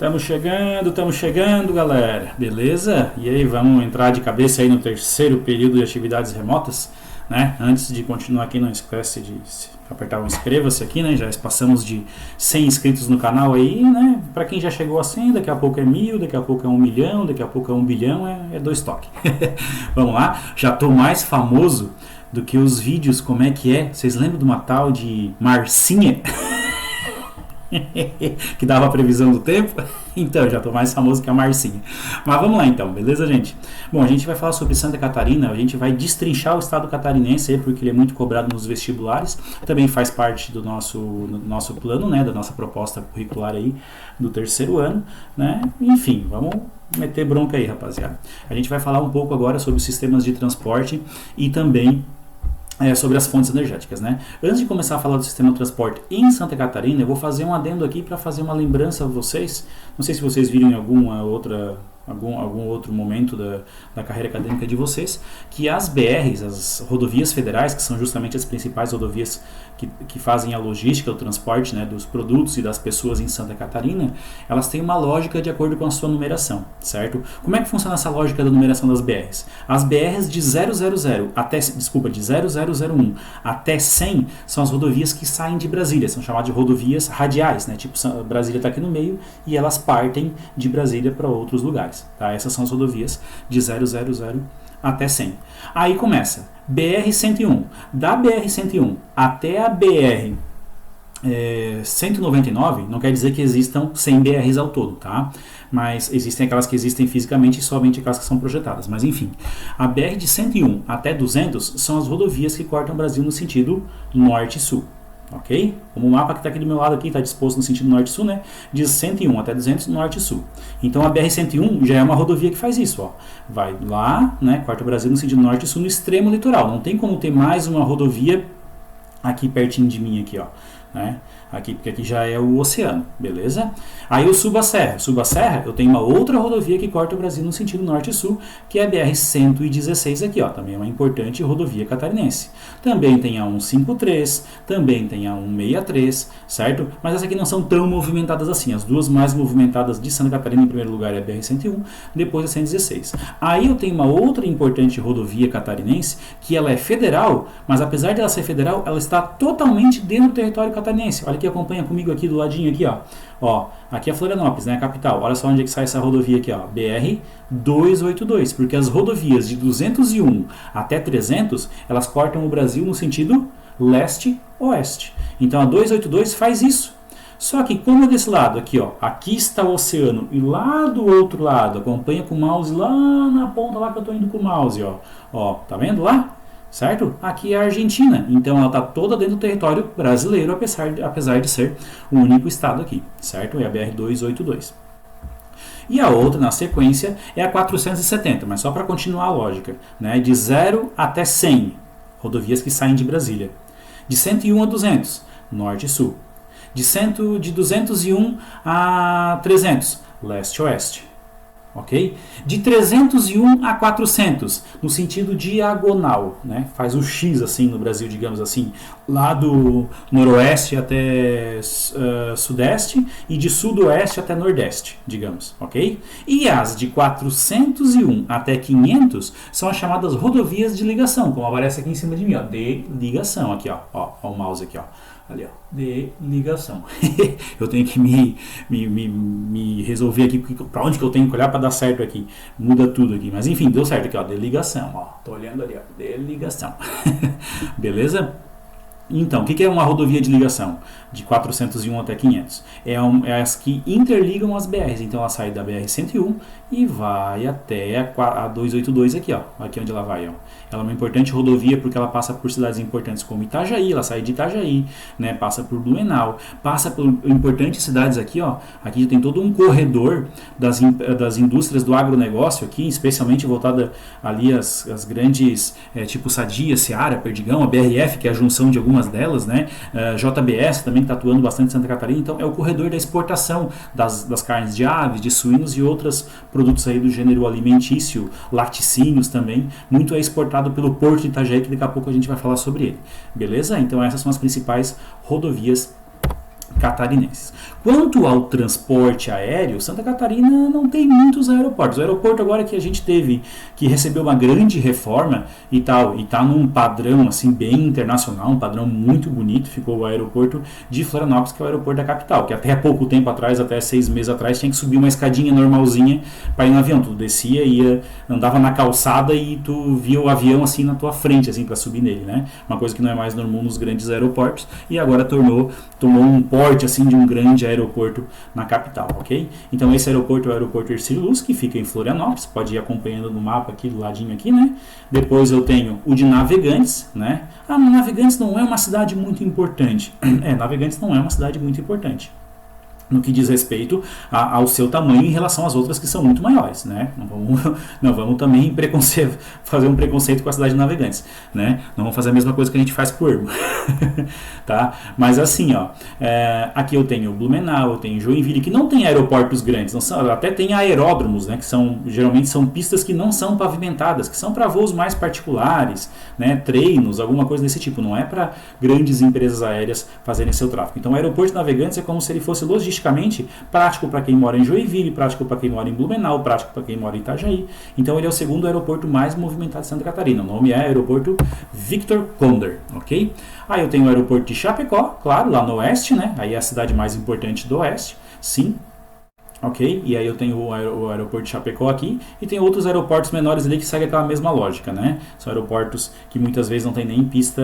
Estamos chegando, galera. Beleza? E aí, vamos entrar de cabeça aí no terceiro período de atividades remotas, né? Antes de continuar aqui, não esquece de apertar o inscreva-se aqui, né? Já passamos de 100 inscritos no canal aí, né? Para quem já chegou a 100, daqui a pouco é 1000, daqui a pouco é 1 milhão, daqui a pouco é 1 bilhão, é 2 toques. Vamos lá? Já tô mais famoso do que os vídeos, como é que é? Vocês lembram de uma tal de Marcinha? Que dava a previsão do tempo? Então, já estou mais famoso que a Marcinha. Mas vamos lá então, beleza, gente? Bom, a gente vai falar sobre Santa Catarina, a gente vai destrinchar o estado catarinense, porque ele é muito cobrado nos vestibulares, também faz parte do nosso plano, né, da nossa proposta curricular aí do terceiro ano, né? Enfim, vamos meter bronca aí, rapaziada. A gente vai falar um pouco agora sobre os sistemas de transporte e também sobre as fontes energéticas, né? Antes de começar a falar do sistema de transporte em Santa Catarina, eu vou fazer um adendo aqui para fazer uma lembrança a vocês. Não sei se vocês viram em algum outro momento da carreira acadêmica de vocês, que as BRs, as rodovias federais, que são justamente as principais rodovias que fazem a logística, o transporte, né, dos produtos e das pessoas em Santa Catarina, elas têm uma lógica de acordo com a sua numeração, certo? Como é que funciona essa lógica da numeração das BRs? As BRs de 000 de 0001 até 100 são as rodovias que saem de Brasília, são chamadas de rodovias radiais, né? Tipo, Brasília está aqui no meio e elas partem de Brasília para outros lugares, tá? Essas são as rodovias de 000 até 100. Aí começa BR-101. Da BR-101 até a BR 199, não quer dizer que existam 100 BRs ao todo, tá? Mas existem aquelas que existem fisicamente e somente aquelas que são projetadas. Mas enfim, a BR de 101 até 200 são as rodovias que cortam o Brasil no sentido norte e sul. Ok? Como o mapa que está aqui do meu lado está disposto no sentido norte-sul, né? Diz 101 até 200 norte-sul. Então a BR-101 já é uma rodovia que faz isso, ó. Vai lá, né? Corta o Brasil no sentido norte-sul no extremo litoral. Não tem como ter mais uma rodovia aqui pertinho de mim aqui, ó, né? Aqui, porque aqui já é o oceano, beleza? Aí eu subo a serra. Subo a serra, eu tenho uma outra rodovia que corta o Brasil no sentido norte e sul, que é a BR-116 aqui, ó. Também é uma importante rodovia catarinense. Também tem a 153, também tem a 163, certo? Mas essas aqui não são tão movimentadas assim. As duas mais movimentadas de Santa Catarina, em primeiro lugar, é a BR-101, depois a 116. Aí eu tenho uma outra importante rodovia catarinense, que ela é federal, mas apesar de ela ser federal, ela está totalmente dentro do território catarinense. Olha que acompanha comigo aqui do ladinho aqui, ó. Ó, aqui é Florianópolis, né, a capital. Olha só onde é que sai essa rodovia aqui, ó, BR-282, porque as rodovias de 201 até 300, elas cortam o Brasil no sentido leste-oeste. Então a 282 faz isso. Só que como é desse lado aqui, ó, aqui está o oceano e lá do outro lado, acompanha com o mouse lá na ponta lá que eu tô indo com o mouse, ó, tá vendo lá? Certo? Aqui é a Argentina, então ela está toda dentro do território brasileiro, apesar de ser o único estado aqui, certo? É a BR-282. E a outra, na sequência, é a 470, mas só para continuar a lógica, né? De 0 até 100, rodovias que saem de Brasília. De 101 a 200, norte e sul. De 201 a 300, leste-oeste. Ok? De 301 a 400, no sentido diagonal, né? Faz o X assim no Brasil, digamos assim, lá do noroeste até sudeste e de sudoeste até nordeste, digamos, ok? E as de 401 até 500 são as chamadas rodovias de ligação, como aparece aqui em cima de mim, ó, de ligação, aqui, ó o mouse aqui, ó. Ali, ó, de ligação. Eu tenho que me resolver aqui para onde que eu tenho que olhar para dar certo aqui. Muda tudo aqui. Mas enfim, deu certo aqui, ó, de ligação, ó. Tô olhando ali, ó, de ligação. Beleza? Então, o que é uma rodovia de ligação? De 401 até 500. É as que interligam as BRs. Então, ela sai da BR-101 e vai até a 282 aqui, ó. Aqui onde ela vai, ó. Ela é uma importante rodovia porque ela passa por cidades importantes como Itajaí, ela sai de Itajaí, né? Passa por Blumenau, passa por importantes cidades aqui, ó. Aqui tem todo um corredor das indústrias do agronegócio aqui, especialmente voltada ali às grandes, tipo Sadia, Seara, Perdigão, a BRF, que é a junção de algumas delas, né? JBS também está atuando bastante em Santa Catarina, então é o corredor da exportação das carnes de aves, de suínos e outros produtos aí do gênero alimentício, laticínios também, muito é exportado pelo Porto de Itajaí, que daqui a pouco a gente vai falar sobre ele, beleza? Então essas são as principais rodovias catarinenses. Quanto ao transporte aéreo, Santa Catarina não tem muitos aeroportos. O aeroporto agora que a gente teve, que recebeu uma grande reforma e tal, e está num padrão assim bem internacional, um padrão muito bonito, ficou o aeroporto de Florianópolis, que é o aeroporto da capital, que até pouco tempo atrás, até 6 meses atrás, tinha que subir uma escadinha normalzinha para ir no avião. Tu descia, andava na calçada e tu via o avião assim na tua frente, assim, para subir nele, né? Uma coisa que não é mais normal nos grandes aeroportos, e agora tomou um porte assim de um grande aeroporto na capital, ok? Então esse aeroporto é o aeroporto Hercílio Luz, que fica em Florianópolis, pode ir acompanhando no mapa aqui, do ladinho aqui, né? Depois eu tenho o de Navegantes, né? Navegantes não é uma cidade muito importante. Navegantes não é uma cidade muito importante no que diz respeito ao seu tamanho em relação às outras que são muito maiores, né? Não vamos também fazer um preconceito com a cidade de Navegantes, né? Não vamos fazer a mesma coisa que a gente faz com o Ermo, tá? Mas assim, ó, aqui eu tenho Blumenau, eu tenho Joinville, que não tem aeroportos grandes, não são, até tem aeródromos, né? Que geralmente são pistas que não são pavimentadas, que são para voos mais particulares, né? Treinos, alguma coisa desse tipo, não é para grandes empresas aéreas fazerem seu tráfego. Então o aeroporto de Navegantes é como se ele fosse logisticamente prático para quem mora em Joinville, prático para quem mora em Blumenau, prático para quem mora em Itajaí. Então ele é o segundo aeroporto mais movimentado de Santa Catarina. O nome é Aeroporto Victor Konder, ok? Aí eu tenho o aeroporto de Chapecó, claro, lá no oeste, né? Aí é a cidade mais importante do oeste, sim. Ok? E aí eu tenho o aeroporto de Chapecó aqui e tem outros aeroportos menores ali que seguem aquela mesma lógica, né? São aeroportos que muitas vezes não tem nem pista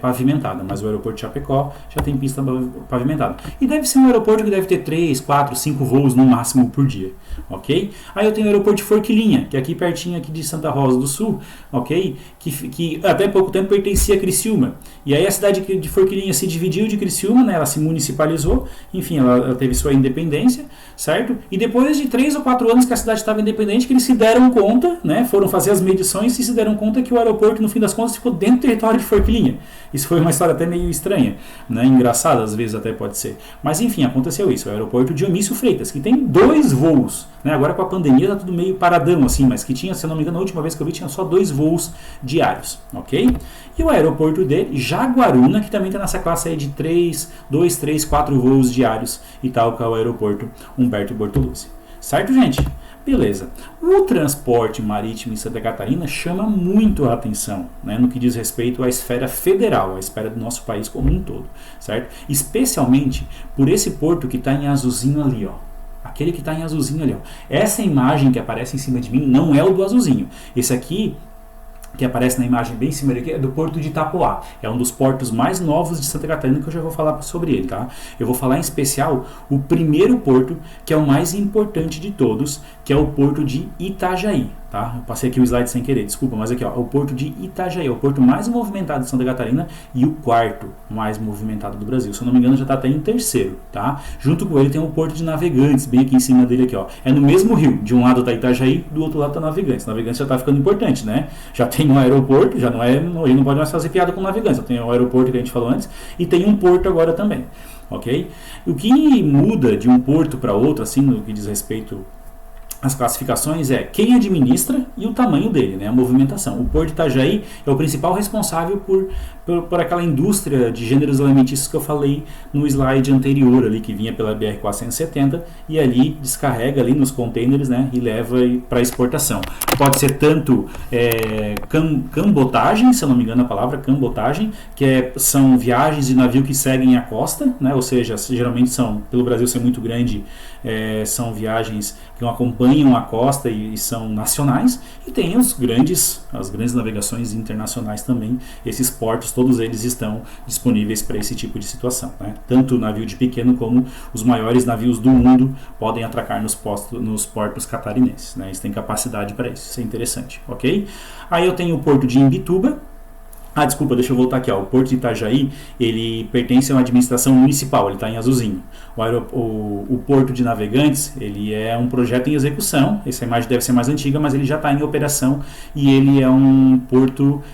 pavimentada, mas o aeroporto de Chapecó já tem pista pavimentada. E deve ser um aeroporto que deve ter 3, 4, 5 voos no máximo por dia, ok? Aí eu tenho o aeroporto de Forquilinha, que é aqui pertinho aqui de Santa Rosa do Sul, ok? Que até pouco tempo pertencia a Criciúma. E aí a cidade de Forquilinha se dividiu de Criciúma, né? Ela se municipalizou, enfim, ela teve sua independência, certo? E depois de 3 ou 4 anos que a cidade estava independente, que eles se deram conta, né? Foram fazer as medições e se deram conta que o aeroporto, no fim das contas, ficou dentro do território de Forquilinha. Isso foi uma história até meio estranha, né? Engraçada, às vezes até pode ser. Mas enfim, aconteceu isso. O aeroporto Dionísio Freitas, que tem 2 voos, né? Agora com a pandemia tá tudo meio paradão, assim, mas que tinha, se eu não me engano, a última vez que eu vi, tinha só 2 voos diários, ok? E o aeroporto de Jaguaruna, que também está nessa classe aí de 2, 3, 4 voos diários e tal, que é o aeroporto Humberto Bortoluzzi. Certo, gente? Beleza. O transporte marítimo em Santa Catarina chama muito a atenção, né, no que diz respeito à esfera federal, à esfera do nosso país como um todo, certo? Especialmente por esse porto que está em azulzinho ali, ó. Aquele que está em azulzinho ali, ó. Essa imagem que aparece em cima de mim não é o do azulzinho. Esse aqui que aparece na imagem bem em cima daqui, é do Porto de Itapoá. É um dos portos mais novos de Santa Catarina, que eu já vou falar sobre ele, tá? Eu vou falar em especial o primeiro porto, que é o mais importante de todos, que é o Porto de Itajaí, tá? Eu passei aqui o slide sem querer, desculpa, mas aqui, ó, o Porto de Itajaí, é o porto mais movimentado de Santa Catarina e o quarto mais movimentado do Brasil. Se eu não me engano, já está até em terceiro, tá? Junto com ele tem o Porto de Navegantes, bem aqui em cima dele aqui, ó. É no mesmo rio, de um lado está Itajaí, do outro lado está Navegantes. Navegantes já está ficando importante, né? Já tem um aeroporto, já não é, ele não pode mais fazer piada com Navegantes. Tem o aeroporto que a gente falou antes e tem um porto agora também, ok? O que muda de um porto para outro, assim, no que diz respeito as classificações é quem administra e o tamanho dele, né, a movimentação. O Porto de Itajaí é o principal responsável por aquela indústria de gêneros alimentícios que eu falei no slide anterior, ali, que vinha pela BR-470 e ali descarrega ali nos containers, né, e leva para exportação. Pode ser tanto cambotagem, se eu não me engano a palavra, cambotagem, que são viagens de navio que seguem a costa, né, ou seja, geralmente são, pelo Brasil ser muito grande, são viagens que não acompanham a costa e são nacionais, e tem as grandes navegações internacionais também. Esses portos, todos eles estão disponíveis para esse tipo de situação, né? Tanto o navio de pequeno como os maiores navios do mundo podem atracar nos portos catarinenses, né? Eles têm capacidade para isso é interessante, ok? Aí eu tenho o porto de Imbituba. Desculpa, deixa eu voltar aqui, ó. O Porto de Itajaí, ele pertence a uma administração municipal, ele está em azulzinho. O Porto de Navegantes, ele é um projeto em execução, essa imagem deve ser mais antiga, mas ele já está em operação e ele é um porto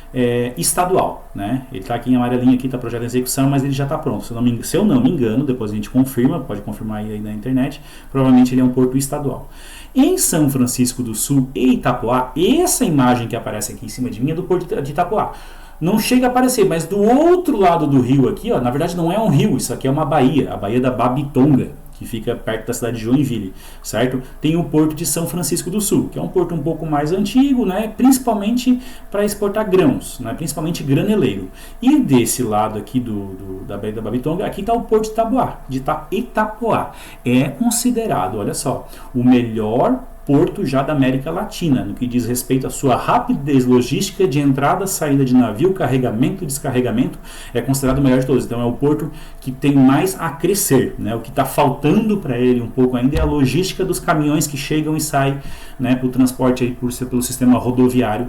estadual, né? Ele está aqui em amarelinho, aqui está projeto em execução, mas ele já está pronto. Se eu não me engano, depois a gente confirma, pode confirmar aí na internet, provavelmente ele é um porto estadual. Em São Francisco do Sul e Itapoá, essa imagem que aparece aqui em cima de mim é do Porto de Itapoá. não chega a aparecer, mas do outro lado do rio aqui, ó, na verdade não é um rio, isso aqui é uma baía, a Baía da Babitonga, que fica perto da cidade de Joinville, certo? Tem o Porto de São Francisco do Sul, que é um porto um pouco mais antigo, né? Principalmente para exportar grãos, né? Principalmente graneleiro. E desse lado aqui da Baía da Babitonga, aqui está o Porto de Itapoá. É considerado, olha só, o melhor porto já da América Latina, no que diz respeito à sua rapidez logística de entrada, saída de navio, carregamento e descarregamento, é considerado o melhor de todos. Então é o porto que tem mais a crescer, né? O que está faltando para ele um pouco ainda é a logística dos caminhões que chegam e saem, né, para o transporte aí pelo sistema rodoviário,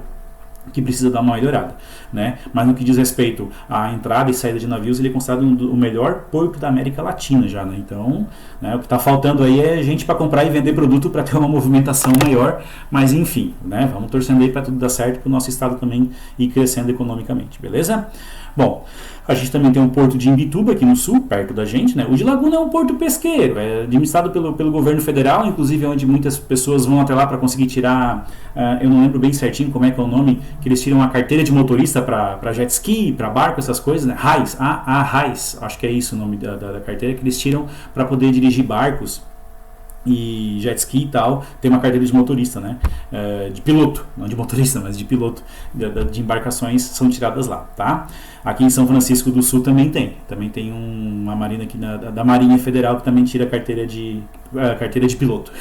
que precisa dar uma melhorada, né? Mas no que diz respeito à entrada e saída de navios, ele é considerado o melhor porto da América Latina já, né? Então, né, o que está faltando aí é gente para comprar e vender produto para ter uma movimentação maior, mas enfim, né? Vamos torcendo aí para tudo dar certo, para o nosso estado também ir crescendo economicamente, beleza? Bom, a gente também tem um porto de Imbituba aqui no sul, perto da gente, né? O de Laguna é um porto pesqueiro, é administrado pelo governo federal, inclusive onde muitas pessoas vão até lá para conseguir tirar, eu não lembro bem certinho como é que é o nome, que eles tiram a carteira de motorista para jet ski, para barco, essas coisas, né? RAIS, RAIS, acho que é isso o nome da carteira, que eles tiram para poder dirigir barcos e jet ski e tal, tem uma carteira de motorista, né? De piloto, não de motorista, mas de piloto de embarcações são tiradas lá, tá? Aqui em São Francisco do Sul também tem uma marina aqui da Marinha Federal que também tira a carteira de piloto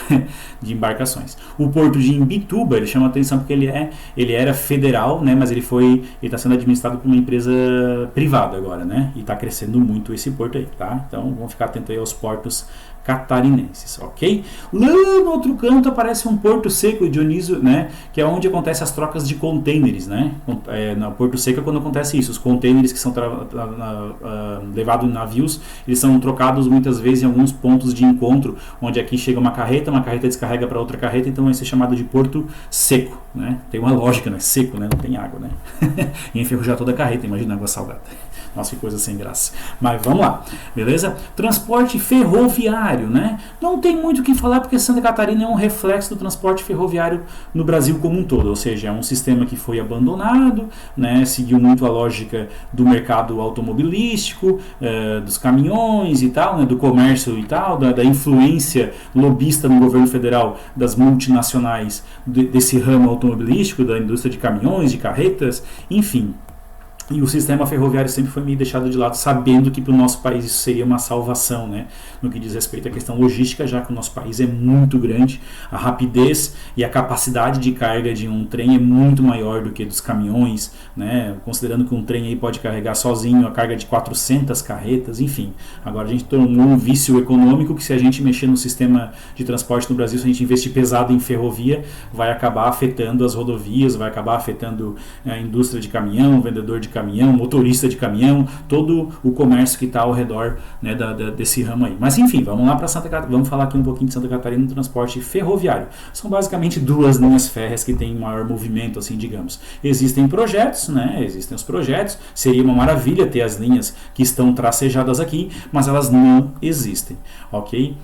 de embarcações. O porto de Imbituba, ele chama atenção porque ele era federal, né? Mas ele está sendo administrado por uma empresa privada agora, né? E está crescendo muito esse porto aí, tá? Então vamos ficar atento aí aos portos catarinenses, ok? Lá no outro canto aparece um Porto Seco, Dionísio, né? Que é onde acontecem as trocas de contêineres, né? No Porto Seco é quando acontece isso, os contêineres que são levados em navios, eles são trocados muitas vezes em alguns pontos de encontro, onde aqui chega uma carreta descarrega para outra carreta, então vai ser chamado de Porto Seco, né? Tem uma lógica, né? Seco, né? Não tem água, né? E enferrujar toda a carreta, imagina água salgada. Nossa, que coisa sem graça. Mas vamos lá, beleza? Transporte ferroviário, né? Não tem muito o que falar porque Santa Catarina é um reflexo do transporte ferroviário no Brasil como um todo. Ou seja, é um sistema que foi abandonado, né? Seguiu muito a lógica do mercado automobilístico, dos caminhões e tal, né? Do comércio e tal, da influência lobista no governo federal das multinacionais desse ramo automobilístico, da indústria de caminhões, de carretas, enfim. E o sistema ferroviário sempre foi meio deixado de lado, sabendo que para o nosso país isso seria uma salvação, né? No que diz respeito à questão logística, já que o nosso país é muito grande, a rapidez e a capacidade de carga de um trem é muito maior do que dos caminhões, né? Considerando que um trem aí pode carregar sozinho a carga de 400 carretas, enfim. Agora a gente tornou um vício econômico que, se a gente mexer no sistema de transporte no Brasil, se a gente investir pesado em ferrovia, vai acabar afetando as rodovias, vai acabar afetando a indústria de caminhão, o vendedor de caminhão, motorista de caminhão, todo o comércio que está ao redor, né, desse ramo aí. Mas enfim, vamos lá para Santa Catarina, vamos falar aqui um pouquinho de Santa Catarina no transporte ferroviário. São basicamente duas linhas férreas que têm maior movimento, assim, digamos. Existem projetos, né? Existem os projetos, seria uma maravilha ter as linhas que estão tracejadas aqui, mas elas não existem, ok?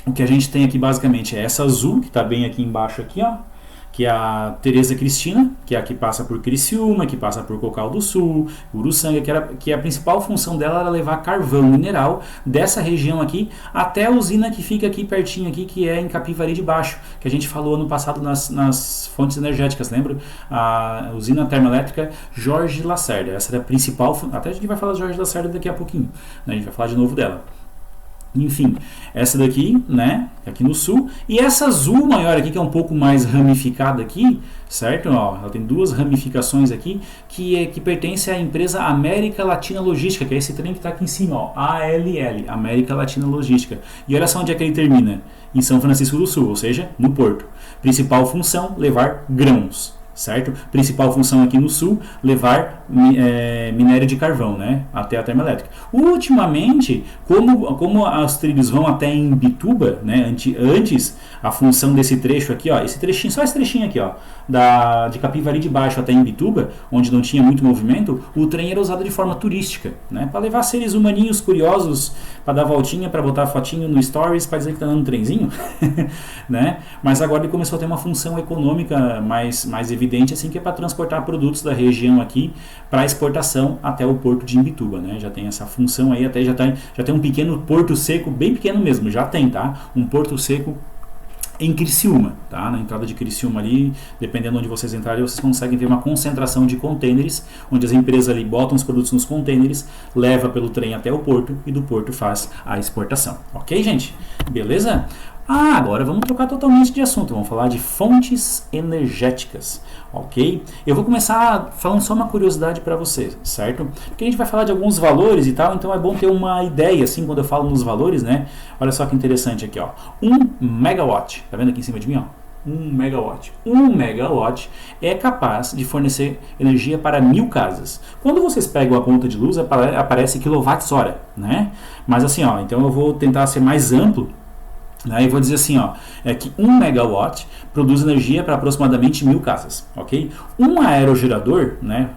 O que a gente tem aqui basicamente é essa azul, que está bem aqui embaixo aqui, ó, que é a Tereza Cristina, que é a que passa por Criciúma, que passa por Cocal do Sul, Uruçanga, que a principal função dela era levar carvão mineral dessa região aqui até a usina que fica aqui pertinho aqui, que é em Capivari de Baixo, que a gente falou ano passado nas fontes energéticas, lembra? A usina termoelétrica Jorge Lacerda, essa era a principal, até a gente vai falar de Jorge Lacerda daqui a pouquinho, né? A gente vai falar de novo dela. Enfim, essa daqui, né, aqui no sul, e essa azul maior aqui, que é um pouco mais ramificada aqui, certo? Ó, ela tem duas ramificações aqui, que pertence à empresa América Latina Logística, que é esse trem que está aqui em cima, ó, ALL, América Latina Logística. E olha só onde é que ele termina, em São Francisco do Sul, ou seja, no porto. Principal função, levar grãos. Certo? Principal função aqui no sul, levar minério de carvão, né, até a termoelétrica. Ultimamente, como os trilhos vão até Imbituba, né, antes a função desse trecho aqui, ó, esse trechinho, só esse trechinho aqui, ó, de Capivari de Baixo até Imbituba, onde não tinha muito movimento, o trem era usado de forma turística, né, para levar seres humaninhos curiosos, para dar voltinha, para botar fotinho no stories, para dizer que está andando um trenzinho, né? Mas agora ele começou a ter uma função econômica mais evidente, evidente assim que é para transportar produtos da região aqui para exportação até o porto de Imbituba, né? Já tem essa função aí, até já tem um pequeno porto seco, bem pequeno mesmo, já tem, tá? Um porto seco em Criciúma, tá? Na entrada de Criciúma ali, dependendo onde vocês entrarem, vocês conseguem ver uma concentração de contêineres, onde as empresas ali botam os produtos nos contêineres, leva pelo trem até o porto e do porto faz a exportação. Ok, gente? Beleza? Agora vamos trocar totalmente de assunto, vamos falar de fontes energéticas, ok? Eu vou começar falando só uma curiosidade para você, certo? Porque a gente vai falar de alguns valores e tal, então é bom ter uma ideia, assim, quando eu falo nos valores, né? Olha só que interessante aqui, ó. 1 megawatt, tá vendo aqui em cima de mim, ó? 1 megawatt. 1 megawatt é capaz de fornecer energia para 1000 casas. Quando vocês pegam a conta de luz, aparece quilowatts-hora, né? Mas assim, ó, então eu vou tentar ser mais amplo. Aí eu vou dizer assim, ó, é que 1 megawatt produz energia para aproximadamente 1000 casas, ok? Um aerogerador, né,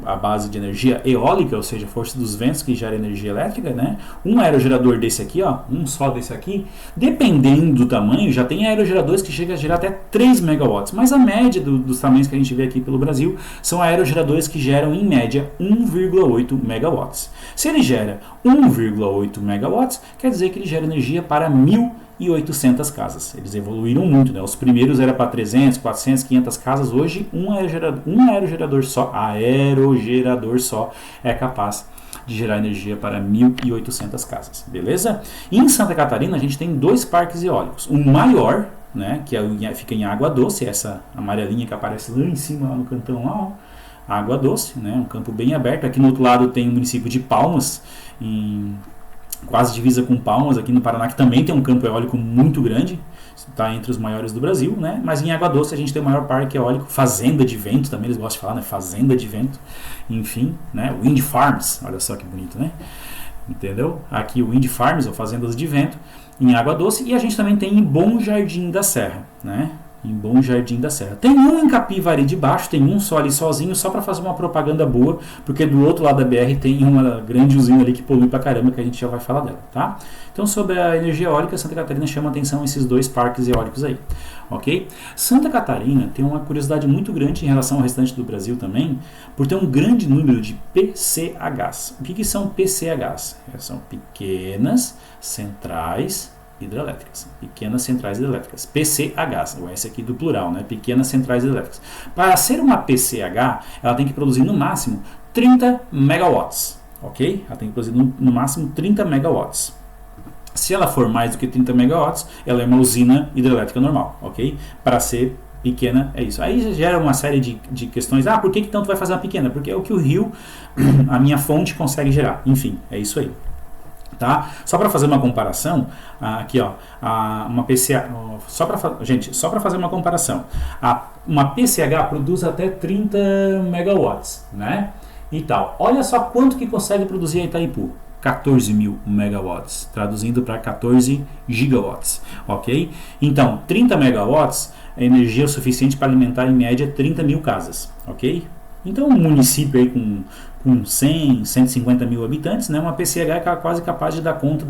a base de energia eólica, ou seja, força dos ventos que gera energia elétrica, né? Um aerogerador desse aqui, ó, um só desse aqui, dependendo do tamanho, já tem aerogeradores que chegam a gerar até 3 megawatts, mas a média dos tamanhos que a gente vê aqui pelo Brasil são aerogeradores que geram, em média, 1,8 megawatts. Se ele gera 1,8 megawatts, quer dizer que ele gera energia para 1.800 casas. Eles evoluíram muito, né? Os primeiros era para 300, 400, 500 casas. Hoje, um aerogerador só é capaz de gerar energia para 1.800 casas. Beleza? E em Santa Catarina, a gente tem 2 parques eólicos. Um maior, né, que fica em Água Doce, essa amarelinha que aparece lá em cima, lá no cantão, lá, ó. Água Doce, né, um campo bem aberto. Aqui no outro lado tem o município de Palmas, quase divisa com Palmas, aqui no Paraná, que também tem um campo eólico muito grande, está entre os maiores do Brasil, né? Mas em Água Doce a gente tem o maior parque eólico, fazenda de vento, também eles gostam de falar, né? Fazenda de vento, enfim, né? Wind Farms, olha só que bonito, né? Entendeu? Aqui o Wind Farms, ou fazendas de vento, em Água Doce, e a gente também tem em Bom Jardim da Serra, né? Em Bom Jardim da Serra. Tem um em Capivari de Baixo, tem um só ali sozinho, só para fazer uma propaganda boa, porque do outro lado da BR tem uma grande usina ali que polui pra caramba, que a gente já vai falar dela, tá? Então, sobre a energia eólica, Santa Catarina chama atenção esses 2 parques eólicos aí, ok? Santa Catarina tem uma curiosidade muito grande em relação ao restante do Brasil também, por ter um grande número de PCHs. O que são PCHs? São pequenas centrais hidrelétricas, pequenas centrais hidrelétricas, PCHs, o S aqui do plural, né? Pequenas centrais hidrelétricas. Para ser uma PCH, ela tem que produzir no máximo 30 megawatts, ok? Ela tem que produzir no máximo 30 megawatts. Se ela for mais do que 30 megawatts, ela é uma usina hidrelétrica normal, ok? Para ser pequena, é isso. Aí gera uma série de questões. Por que tanto vai fazer uma pequena? Porque é o que o rio, a minha fonte, consegue gerar. Enfim, é isso aí. Tá? Só para fazer uma comparação, aqui ó, uma PCH, só para fazer uma comparação, uma PCH produz até 30 megawatts, né? E tal. Olha só quanto que consegue produzir a Itaipu. 14 mil megawatts, traduzindo para 14 gigawatts, ok? Então, 30 megawatts é energia suficiente para alimentar em média 30 mil casas, ok? Então, um município aí com 100, 150 mil habitantes, né, uma PCH é quase capaz de dar conta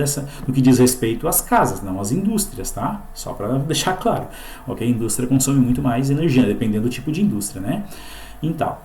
do que diz respeito às casas, não às indústrias, tá? Só para deixar claro, ok? A indústria consome muito mais energia, dependendo do tipo de indústria, né? Então,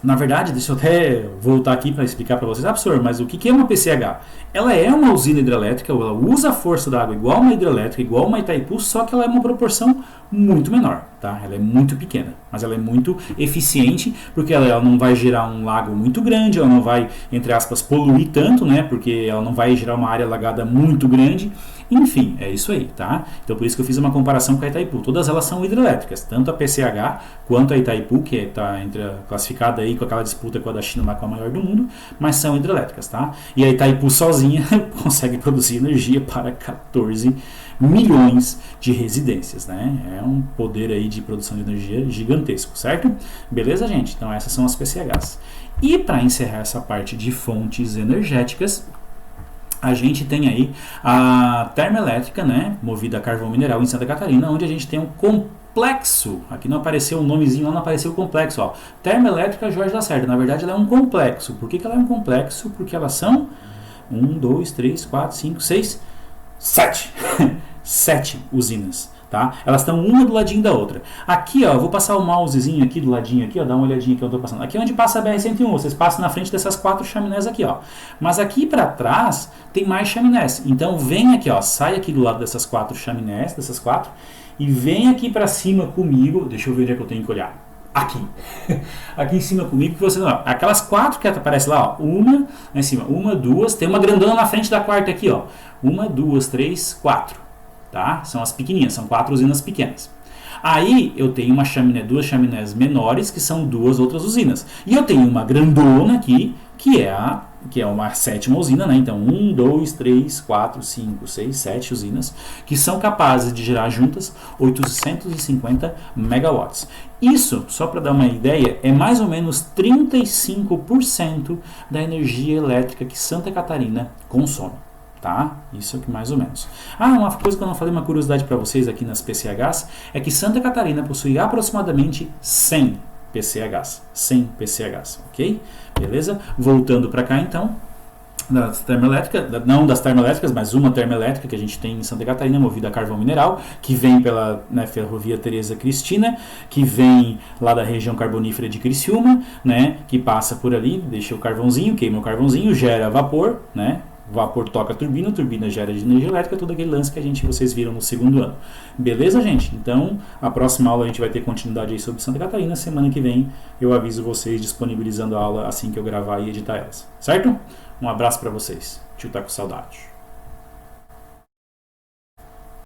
na verdade, deixa eu até voltar aqui para explicar para vocês. Professor, mas o que é uma PCH? Ela é uma usina hidrelétrica, ela usa a força da água igual uma hidrelétrica, igual uma Itaipu, só que ela é uma proporção muito menor, tá? Ela é muito pequena, mas ela é muito eficiente, porque ela não vai gerar um lago muito grande, ela não vai, entre aspas, poluir tanto, né? Porque ela não vai gerar uma área alagada muito grande. Enfim, é isso aí, tá? Então por isso que eu fiz uma comparação com a Itaipu. Todas elas são hidrelétricas, tanto a PCH quanto a Itaipu, que está classificada aí com aquela disputa com a da China lá, com a maior do mundo, mas são hidrelétricas, tá? E a Itaipu sozinha consegue produzir energia para 14 milhões de residências, né? É um poder aí de produção de energia gigantesco, certo? Beleza, gente? Então essas são as PCHs. E para encerrar essa parte de fontes energéticas, a gente tem aí a termoelétrica, né, movida a carvão mineral em Santa Catarina, onde a gente tem um complexo, aqui não apareceu o nomezinho, lá não apareceu o complexo, ó, termoelétrica Jorge Lacerda. Na verdade ela é um complexo. Por que ela é um complexo? Porque elas são 1, 2, 3, 4, 5, 6, 7 7 usinas. Tá? Elas estão uma do ladinho da outra. Aqui, ó, eu vou passar o mousezinho aqui do ladinho aqui, ó, dá uma olhadinha aqui onde eu tô passando. Aqui é onde passa a BR-101, vocês passam na frente dessas 4 chaminés aqui, ó. Mas aqui para trás tem mais chaminés. Então vem aqui, ó, sai aqui do lado dessas 4 chaminés, dessas 4, e vem aqui para cima comigo. Deixa eu ver onde é que eu tenho que olhar. Aqui. Aqui em cima comigo, que você não. Aquelas 4 que aparecem lá, ó. Uma lá em cima, 1, 2, tem uma grandona na frente da quarta aqui, ó. 1, 2, 3, 4. Tá? São as pequenininhas, são 4 usinas pequenas. Aí eu tenho uma chaminé, 2 chaminés menores, que são 2 outras usinas. E eu tenho uma grandona aqui, que é uma 7ª usina, né? Então 1, 2, 3, 4, 5, 6, 7 usinas, que são capazes de gerar juntas 850 megawatts. Isso, só para dar uma ideia, é mais ou menos 35% da energia elétrica que Santa Catarina consome. Tá? Isso aqui mais ou menos. Uma coisa que eu não falei, uma curiosidade para vocês aqui nas PCHs, é que Santa Catarina possui aproximadamente 100 PCHs. 100 PCHs, ok? Beleza? Voltando para cá então, das termoelétricas, não das termoelétricas, mas uma termoelétrica que a gente tem em Santa Catarina, movida a carvão mineral, que vem pela ferrovia Teresa Cristina, que vem lá da região carbonífera de Criciúma, né? Que passa por ali, deixa o carvãozinho, queima o carvãozinho, gera vapor, né? Vapor toca a turbina gera de energia elétrica, todo aquele lance que vocês viram no segundo ano. Beleza, gente? Então, a próxima aula a gente vai ter continuidade aí sobre Santa Catarina. Semana que vem eu aviso vocês disponibilizando a aula assim que eu gravar e editar elas. Certo? Um abraço para vocês. Tio tá com saudade.